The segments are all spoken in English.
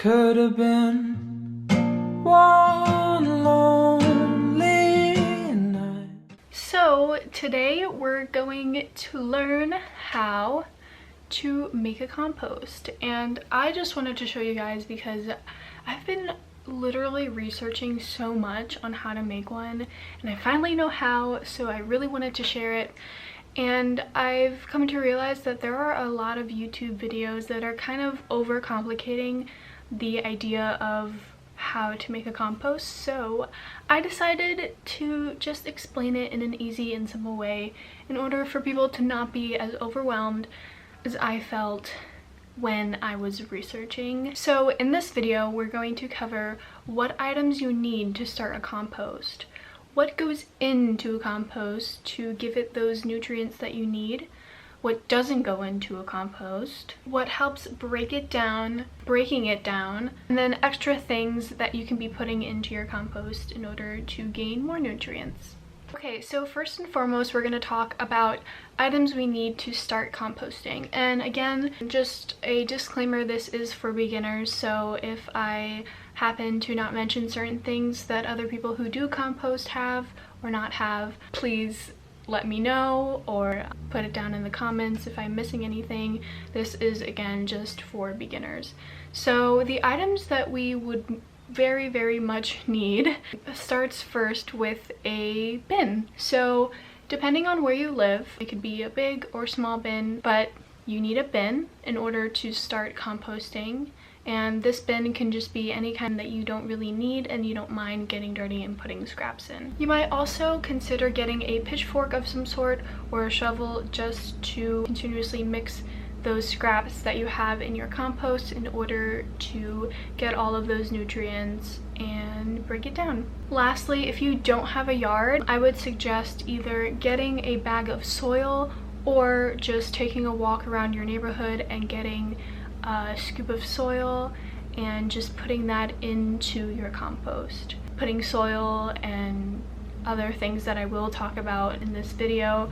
could have been one lonely night. So today we're going to learn how to make a compost, and I just wanted to show you guys because I've been literally researching so much on how to make one, and I finally know how, so I really wanted to share it. And I've come to realize that there are a lot of YouTube videos that are kind of overcomplicating the idea of how to make a compost, so I decided to just explain it in an easy and simple way in order for people to not be as overwhelmed as I felt when I was researching. So in this video we're going to cover what items you need to start a compost, what goes into a compost to give it those nutrients that you need, what doesn't go into a compost, what helps breaking it down, and then extra things that you can be putting into your compost in order to gain more nutrients. Okay, so first and foremost, we're going to talk about items we need to start composting. And again, just a disclaimer, this is for beginners, so if I happen to not mention certain things that other people who do compost have or not have, please let me know or put it down in the comments if I'm missing anything. This is again just for beginners. So the items that we would very much need starts first with a bin. So depending on where you live, it could be a big or small bin, but you need a bin in order to start composting. And this bin can just be any kind that you don't really need and you don't mind getting dirty and putting scraps in. You might also consider getting a pitchfork of some sort or a shovel just to continuously mix those scraps that you have in your compost in order to get all of those nutrients and break it down. Lastly, if you don't have a yard, I would suggest either getting a bag of soil or just taking a walk around your neighborhood and getting a scoop of soil and just putting that into your compost. Putting soil and other things that I will talk about in this video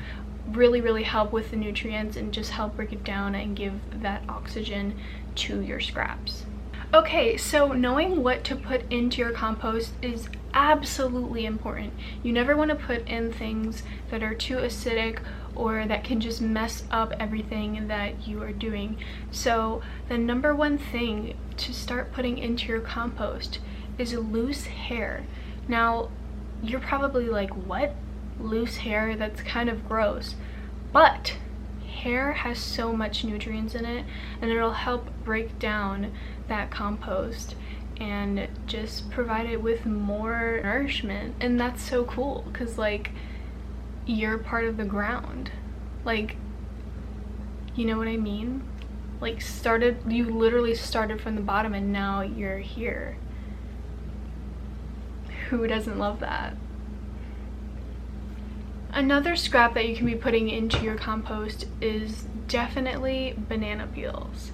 really help with the nutrients and just help break it down and give that oxygen to your scraps. Okay, so knowing what to put into your compost is absolutely important. You never want to put in things that are too acidic or that can just mess up everything that you are doing. So the number one thing to start putting into your compost is loose hair. Now you're probably like, what? Loose hair? That's kind of gross. But hair has so much nutrients in it, and it'll help break down that compost and just provide it with more nourishment. And that's so cool because like you're part of the ground, like, you know what I mean? Like you literally started from the bottom and now you're here. Who doesn't love that? Another scrap that you can be putting into your compost is definitely banana peels.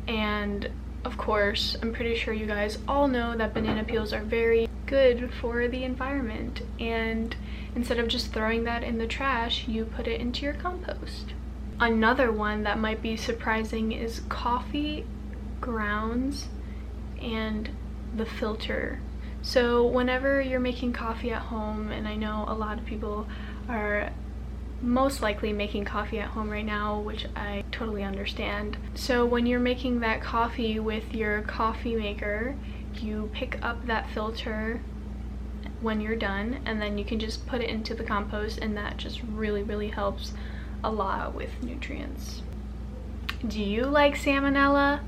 And of course, I'm pretty sure you guys all know that banana peels are very good for the environment, and instead of just throwing that in the trash, you put it into your compost. Another one that might be surprising is coffee grounds and the filter. So whenever you're making coffee at home, and I know a lot of people are most likely making coffee at home right now, which I totally understand. So when you're making that coffee with your coffee maker, you pick up that filter when you're done, and then you can just put it into the compost, and that just really helps a lot with nutrients. Do you like salmonella?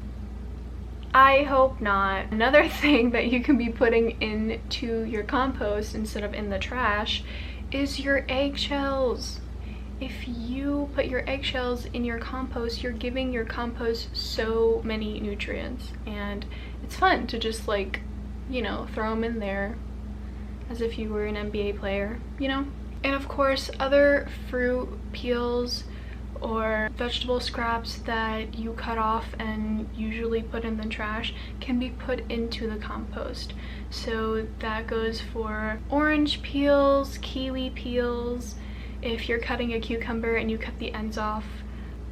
I hope not. Another thing that you can be putting into your compost instead of in the trash is your eggshells. If you put your eggshells in your compost, you're giving your compost so many nutrients, and it's fun to just, like, you know, throw them in there as if you were an NBA player, you know? And of course, other fruit peels or vegetable scraps that you cut off and usually put in the trash can be put into the compost. So that goes for orange peels, kiwi peels. If you're cutting a cucumber and you cut the ends off,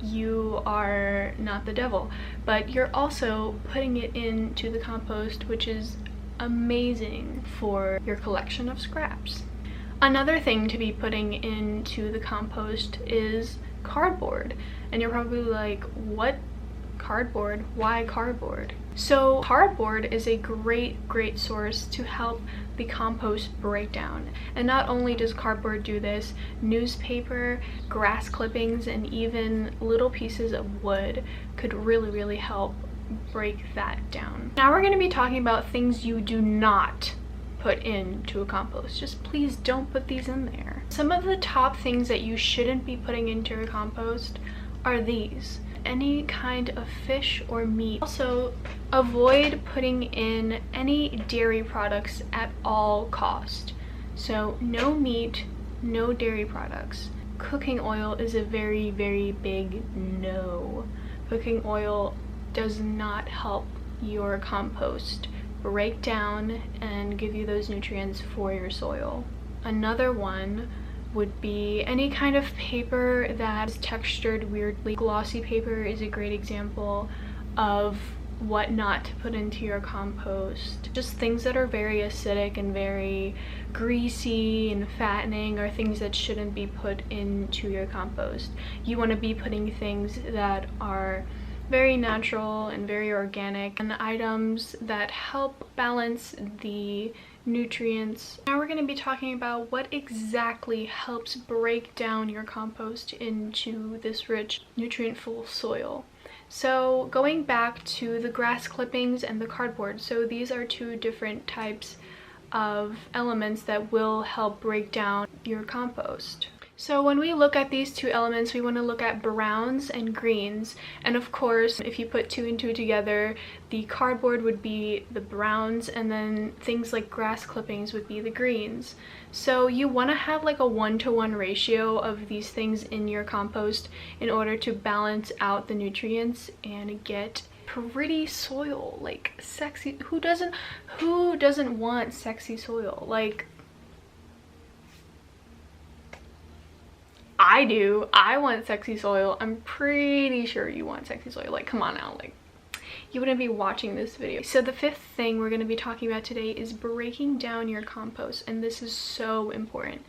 you are not the devil, but you're also putting it into the compost, which is amazing for your collection of scraps. Another thing to be putting into the compost is cardboard. And you're probably like, what? Cardboard? Why cardboard? So cardboard is a great source to help the compost break down. And not only does cardboard do this, newspaper, grass clippings, and even little pieces of wood could really help break that down. Now we're going to be talking about things you do not put into a compost. Just please don't put these in there. Some of the top things that you shouldn't be putting into a compost are these: any kind of fish or meat. Also, avoid putting in any dairy products at all cost. So no meat, no dairy products. Cooking oil is a very big no. Cooking oil does not help your compost break down and give you those nutrients for your soil. Another one would be any kind of paper that is textured weirdly. Glossy paper is a great example of what not to put into your compost. Just things that are very acidic and very greasy and fattening are things that shouldn't be put into your compost. You want to be putting things that are very natural and very organic, and items that help balance the nutrients. Now we're going to be talking about what exactly helps break down your compost into this rich, nutrient-full soil. So going back to the grass clippings and the cardboard, so these are two different types of elements that will help break down your compost. So when we look at these two elements, we want to look at browns and greens. And of course, if you put two and two together, the cardboard would be the browns, and then things like grass clippings would be the greens. So you want to have like a 1-to-1 ratio of these things in your compost in order to balance out the nutrients and get pretty soil, like sexy. Who doesn't want sexy soil? Like, I do. I want sexy soil. I'm pretty sure you want sexy soil. Like, come on now. Like, you wouldn't be watching this video. So the fifth thing we're going to be talking about today is breaking down your compost. And this is so important.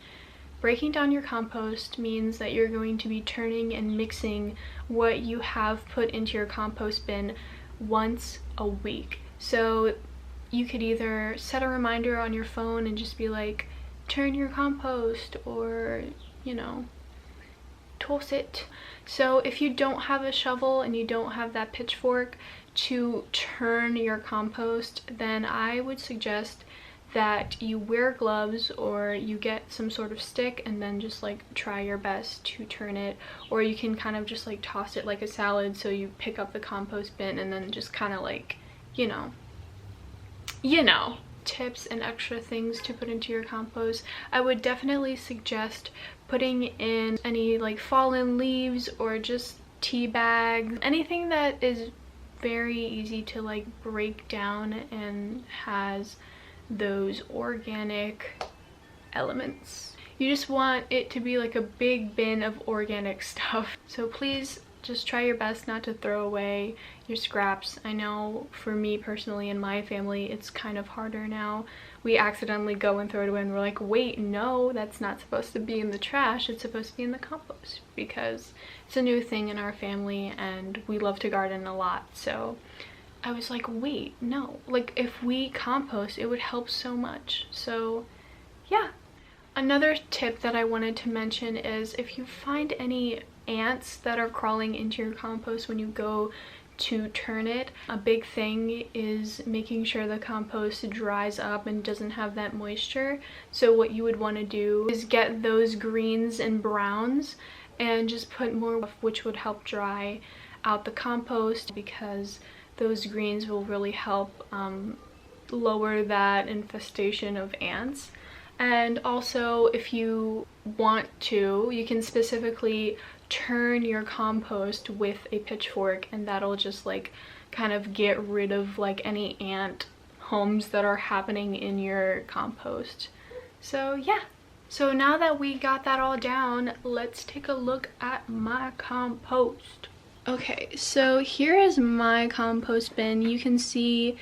Breaking down your compost means that you're going to be turning and mixing what you have put into your compost bin once a week. So you could either set a reminder on your phone and just be like, turn your compost, or, you know, toss it. So if you don't have a shovel and you don't have that pitchfork to turn your compost, then I would suggest that you wear gloves, or you get some sort of stick and then just like try your best to turn it. Or you can kind of just like toss it like a salad, so you pick up the compost bin and then just kind of like, you know, tips and extra things to put into your compost. I would definitely suggest putting in any like fallen leaves or just tea bags, anything that is very easy to like break down and has those organic elements. You just want it to be like a big bin of organic stuff. So please just try your best not to throw away your scraps. I know for me personally and my family, it's kind of harder now. We accidentally go and throw it away and we're like, wait, no, that's not supposed to be in the trash. It's supposed to be in the compost, because it's a new thing in our family and we love to garden a lot. So I was like, wait, no, like if we compost, it would help so much. So yeah. Another tip that I wanted to mention is if you find any ants that are crawling into your compost when you go to turn it, a big thing is making sure the compost dries up and doesn't have that moisture. So what you would want to do is get those greens and browns and just put more, which would help dry out the compost, because those greens will really help lower that infestation of ants. And also, if you want to, you can specifically turn your compost with a pitchfork, and that'll just like kind of get rid of like any ant homes that are happening in your compost. So yeah, So now that we got that all down, let's take a look at my compost. Okay, so here is my compost bin. You can see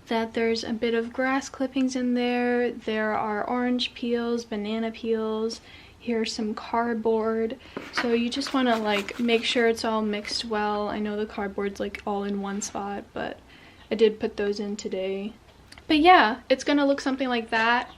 that there's a bit of grass clippings in there. There are orange peels, banana peels. Here's some cardboard. So you just want to like make sure it's all mixed well. I know the cardboard's like all in one spot, but I did put those in today. But yeah, it's gonna look something like that.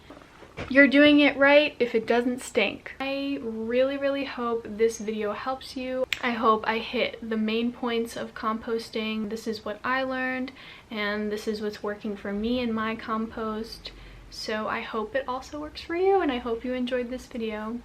You're doing it right if it doesn't stink. I really hope this video helps you. I hope I hit the main points of composting. This is what I learned, and this is what's working for me in my compost. So I hope it also works for you, and I hope you enjoyed this video.